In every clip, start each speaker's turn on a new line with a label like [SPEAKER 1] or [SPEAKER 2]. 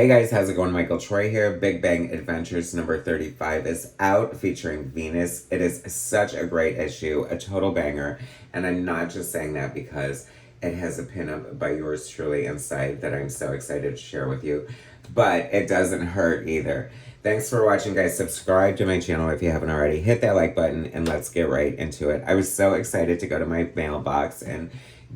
[SPEAKER 1] Hey guys, how's it going? Michael Troy here. Big Bang Adventures number 35 is out featuring Venus. It is such a great issue, a total banger. And I'm not just saying that because it has a pinup by yours truly inside that I'm so excited to share with you. But it doesn't hurt either. Thanks for watching, guys. Subscribe to my channel if you haven't already. Hit that like button and let's get right into it. I was so excited to go to my mailbox and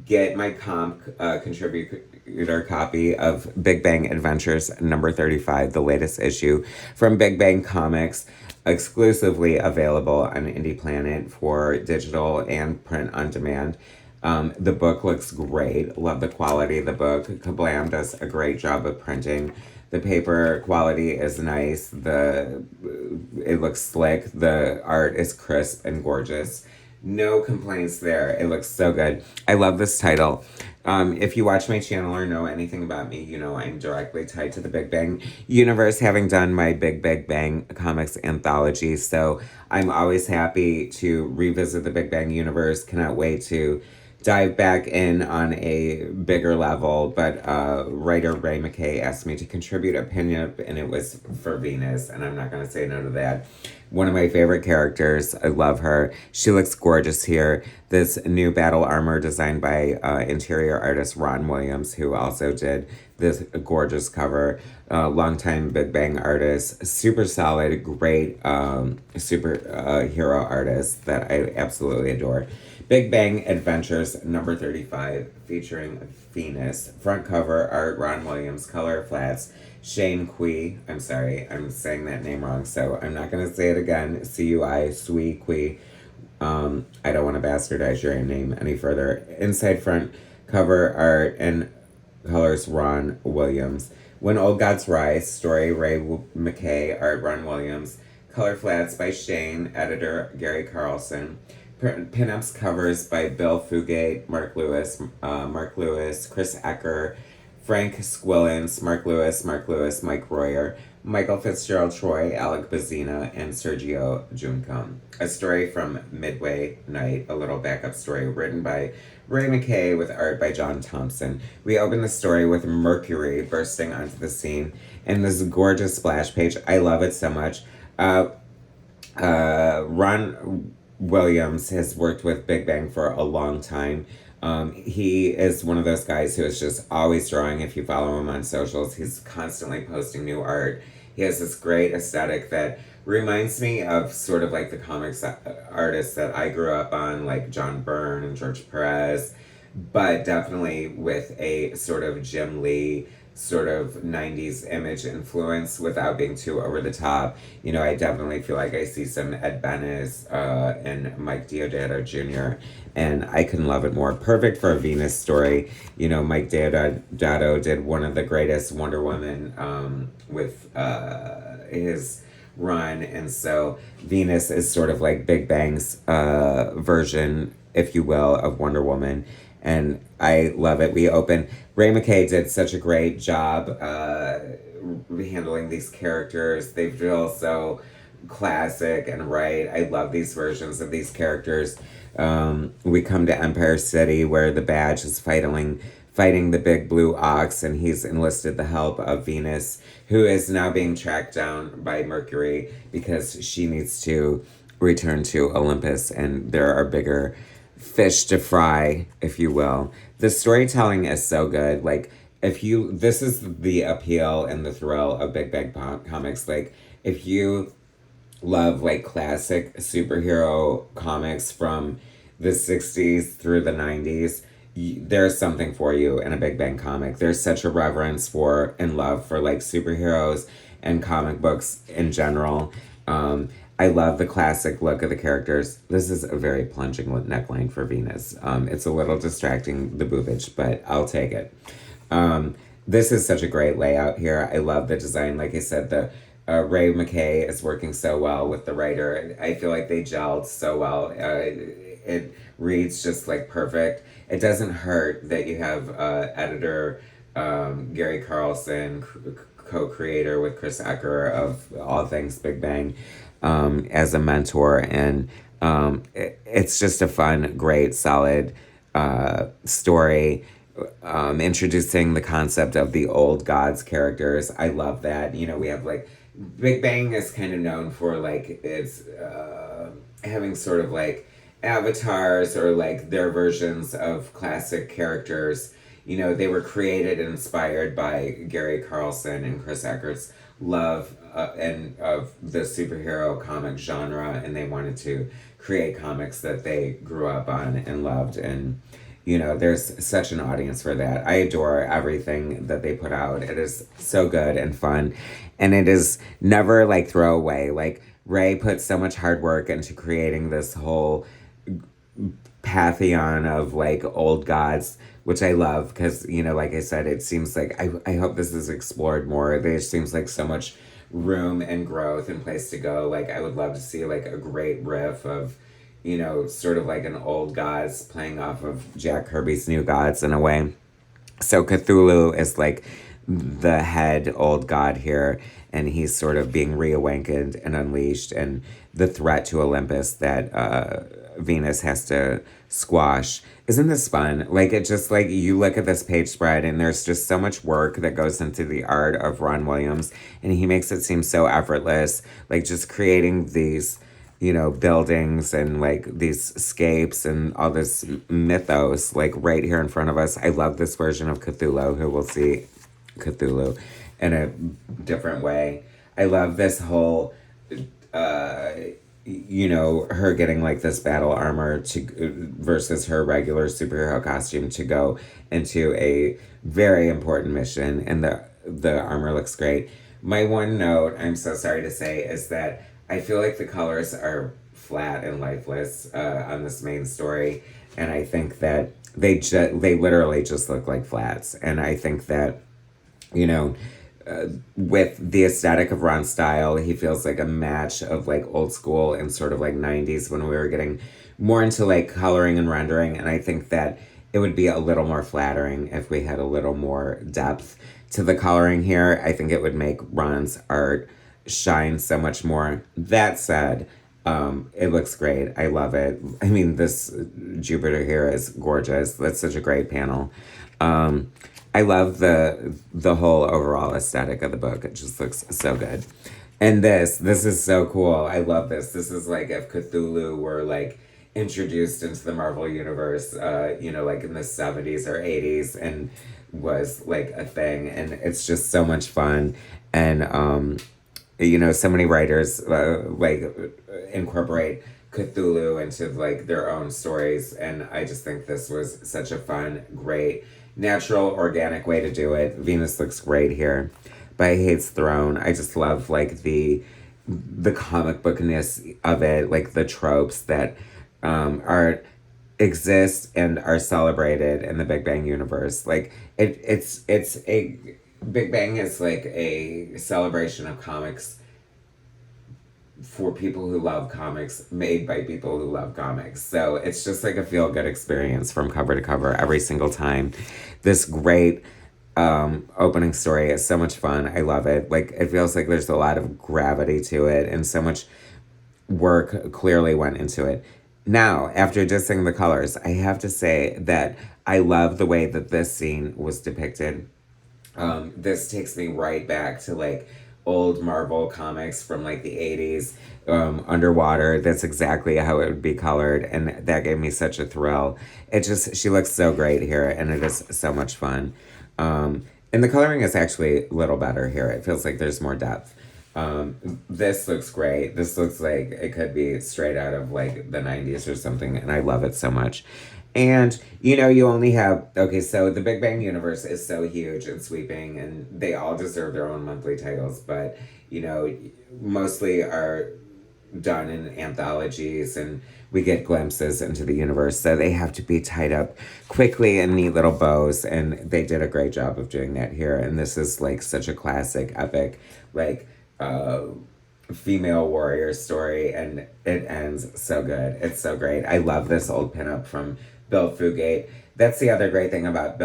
[SPEAKER 1] get my contributor copy of Big Bang Adventures number 35, the latest issue from Big Bang Comics, exclusively available on Indie Planet for digital and print on demand. The book looks great. Love the quality of the book. Kablam does a great job of printing. The paper quality is nice. It looks slick. The art is crisp and gorgeous. No complaints there. It looks so good. I love this title. If you watch my channel or know anything about me, you know I'm directly tied to the Big Bang universe, having done my Big Bang comics anthology. So I'm always happy to revisit the Big Bang universe. Cannot wait to dive back in on a bigger level, but writer Ray MacKay asked me to contribute a pinup, and it was for Venus, and I'm not going to say no to that. One of my favorite characters. I love her. She looks gorgeous here. This new battle armor designed by interior artist Ron Williams, who also did this gorgeous cover. Longtime Big Bang artist. Super solid, great superhero artist that I absolutely adore. Big Bang Adventures number 35 featuring Venus. Front cover art Ron Williams, color flats Shane Kui. I'm sorry, I'm saying that name wrong, so I'm not going to say it again. Cui, Sui Kui. I don't want to bastardize your name any further. Inside front cover art and colors Ron Williams. When Old Gods Rise, story Ray MacKay, art Ron Williams. Color flats by Shane, editor Gary Carlson. Pinups covers by Bill Fugate, Mark Lewis, Chris Ecker, Frank Squillens, Mark Lewis, Mike Royer, Michael Fitzgerald Troy, Alec Bazina, and Sergio Juncom. A story from Midway Night, a little backup story written by Ray MacKay with art by John Thompson. We open the story with Mercury bursting onto the scene in this gorgeous splash page. I love it so much. Ron Williams has worked with Big Bang for a long time. He is one of those guys who is just always drawing. If you follow him on socials, he's constantly posting new art. He has this great aesthetic that reminds me of sort of like the comics artists that I grew up on, like John Byrne and George Perez, but definitely with a sort of Jim Lee sort of 90s image influence without being too over the top. You know, I definitely feel like I see some Ed Benes and Mike Deodato Jr., and I couldn't love it more. Perfect for a Venus story. You know, Mike Deodato did one of the greatest Wonder Woman with his run, and so Venus is sort of like Big Bang's version, if you will, of Wonder Woman. And I love it. Ray MacKay did such a great job handling these characters. They feel so classic and right. I love these versions of these characters. We come to Empire City where the Badge is fighting the big blue ox, and he's enlisted the help of Venus, who is now being tracked down by Mercury because she needs to return to Olympus, and there are bigger fish to fry, if you will. The storytelling is so good. Like, this is the appeal and the thrill of Big Bang comics. Like, if you love like classic superhero comics from the 60s through the 90s, there's something for you in a Big Bang comic. There's such a reverence for and love for like superheroes and comic books in general. I love the classic look of the characters. This is a very plunging neckline for Venus. It's a little distracting, the boobage, but I'll take it. This is such a great layout here. I love the design. Like I said, the Ray MacKay is working so well with the writer. I feel like they gelled so well. It reads just like perfect. It doesn't hurt that you have editor Gary Carlson, co-creator with Chris Ecker of all things Big Bang, as a mentor, and it's just a fun, great, solid story. introducing the concept of the old gods characters. I love that. You know, we have like Big Bang is kind of known for like its having sort of like avatars or like their versions of classic characters. You know, they were created and inspired by Gary Carlson and Chris Eckert's love and of the superhero comic genre, and they wanted to create comics that they grew up on and loved. And you know, there's such an audience for that. I adore everything that they put out. It is so good and fun, and it is never like throwaway. Like Ray put so much hard work into creating this whole pantheon of like old gods, which I love because, you know, like I said, it seems like I hope this is explored more. There seems like so much room and growth and place to go. Like I would love to see like a great riff of, you know, sort of like an old gods playing off of Jack Kirby's New Gods in a way. So Cthulhu is like the head old god here, and he's sort of being reawakened and unleashed, and the threat to Olympus that Venus has to squash. Isn't this fun? Like it just like you look at this page spread and there's just so much work that goes into the art of Ron Williams, and he makes it seem so effortless, like just creating these, you know, buildings and like these scapes and all this mythos like right here in front of us. I love this version of Cthulhu, who we'll see Cthulhu in a different way. I love this whole uh you know, her getting like this battle armor to versus her regular superhero costume to go into a very important mission, and the armor looks great. My one note, I'm so sorry to say, is that I feel like the colors are flat and lifeless on this main story, and I think that they literally just look like flats, and I think that, you know, with the aesthetic of Ron's style, he feels like a match of like old school and sort of like 90s when we were getting more into like coloring and rendering. And I think that it would be a little more flattering if we had a little more depth to the coloring here. I think it would make Ron's art shine so much more. That said, it looks great. I love it. I mean, this Jupiter here is gorgeous. That's such a great panel. I love the whole overall aesthetic of the book. It just looks so good. And this is so cool. I love this. This is like if Cthulhu were like introduced into the Marvel universe, you know, like in the 70s or 80s, and was like a thing. And it's just so much fun. And you know, so many writers like incorporate Cthulhu into like their own stories, and I just think this was such a fun, great, natural, organic way to do it. Venus looks great here. By Hate's Throne, I just love like the comic bookness of it, like the tropes that are exist and are celebrated in the Big Bang universe. Like it's a Big Bang is like a celebration of comics for people who love comics, made by people who love comics. So it's just like a feel good experience from cover to cover every single time. This great opening story is so much fun. I love it. Like it feels like there's a lot of gravity to it, and so much work clearly went into it. Now, after dissing the colors, I have to say that I love the way that this scene was depicted. This takes me right back to like old Marvel comics from like the 80s, underwater. That's exactly how it would be colored, and that gave me such a thrill. She looks so great here, and it is so much fun. And the coloring is actually a little better here. It feels like there's more depth. This looks great. This looks like it could be straight out of like the 90s or something, and I love it so much. And you know, you only have okay, so the Big Bang universe is so huge and sweeping, and they all deserve their own monthly titles, but you know, mostly are done in anthologies, and we get glimpses into the universe, so they have to be tied up quickly in neat little bows, and they did a great job of doing that here. And this is like such a classic epic, like female warrior story, and it ends so good. It's so great. I love this old pinup from Bill Fugate. That's the other great thing about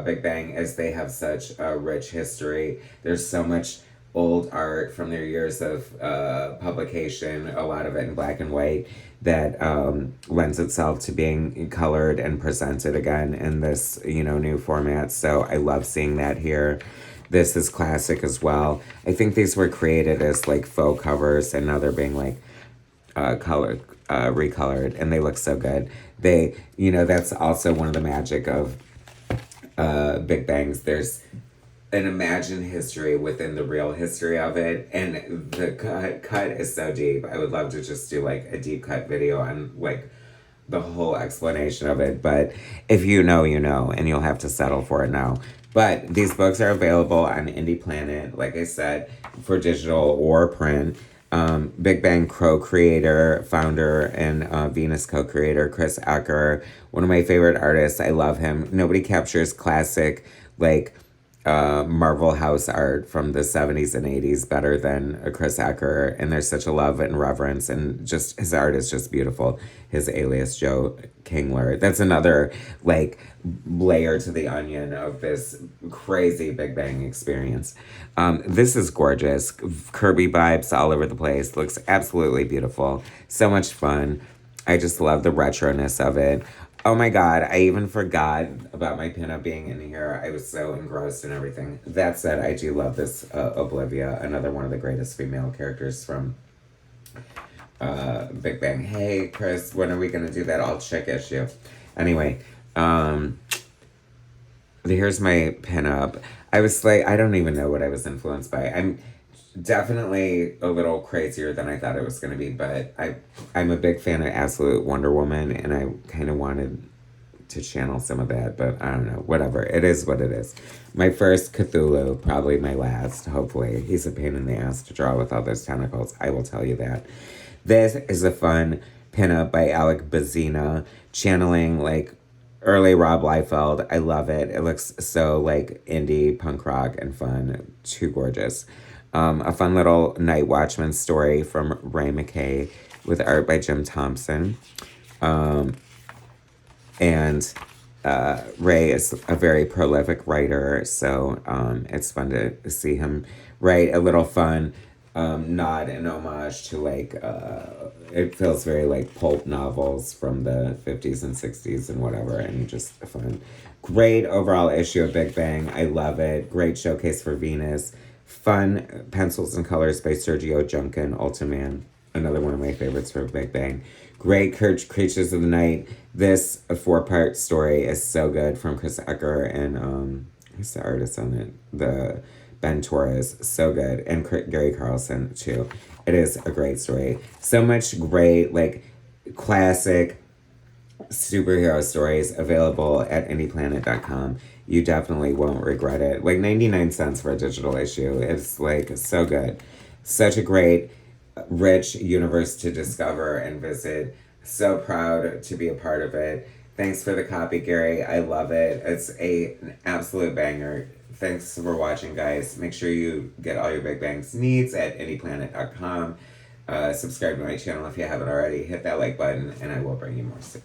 [SPEAKER 1] Big Bang, is they have such a rich history. There's so much old art from their years of publication, a lot of it in black and white, that lends itself to being colored and presented again in this, new format. So I love seeing that here. This is classic as well. I think these were created as like faux covers, and now they're being like colored, recolored, and they look so good. That's also one of the magic of Big Bangs. There's an imagined history within the real history of it, and the cut is so deep. I would love to just do like a deep cut video on like the whole explanation of it, but if you know, you know, and you'll have to settle for it now. But these books are available on Indie Planet, like I said, for digital or print. Big Bang co-creator, founder, and Venus co-creator Chris Acker, one of my favorite artists. I love him. Nobody captures classic, like, Marvel House art from the 70s and 80s better than Chris Acker. And there's such a love and reverence, and just his art is just beautiful. His alias, Joe Kingler. That's another, like, layer to the onion of this crazy Big Bang experience. This is gorgeous. Kirby vibes all over the place. Looks absolutely beautiful. So much fun. I just love the retroness of it. Oh my god, I even forgot about my pinup being in here. I was so engrossed in everything. That said, I do love this Oblivia, another one of the greatest female characters from Big Bang. Hey, Chris, when are we going to do that all chick issue? Anyway, here's my pinup. I was like, I don't even know what I was influenced by. I'm definitely a little crazier than I thought it was going to be, but I'm a big fan of Absolute Wonder Woman, and I kind of wanted to channel some of that, but I don't know, whatever. It is what it is. My first Cthulhu, probably my last, hopefully. He's a pain in the ass to draw with all those tentacles, I will tell you that. This is a fun pinup by Alec Bazina, channeling like early Rob Liefeld. I love it. It looks so like indie punk rock and fun. Too gorgeous. A fun little Night Watchman story from Ray MacKay with art by Jim Thompson. And Ray is a very prolific writer, so it's fun to see him write a little fun nod and homage to like, it feels very like pulp novels from the 50s and 60s and whatever, and just fun. Great overall issue of Big Bang. I love it. Great showcase for Venus. Fun pencils and colors by Sergio Junkin, Ultiman, another one of my favorites for Big Bang. Great Creatures of the Night. This a 4-part story is so good from Chris Ecker and who's the artist on it? The Ben Torres, so good, and Gary Carlson too. It is a great story. So much great like classic superhero stories available at indieplanet.com. You definitely won't regret it. Like 99 cents for a digital issue. It's like so good. Such a great, rich universe to discover and visit. So proud to be a part of it. Thanks for the copy, Gary. I love it. It's an absolute banger. Thanks for watching, guys. Make sure you get all your Big Bang's needs at indieplanet.com. Subscribe to my channel if you haven't already. Hit that like button, and I will bring you more soon.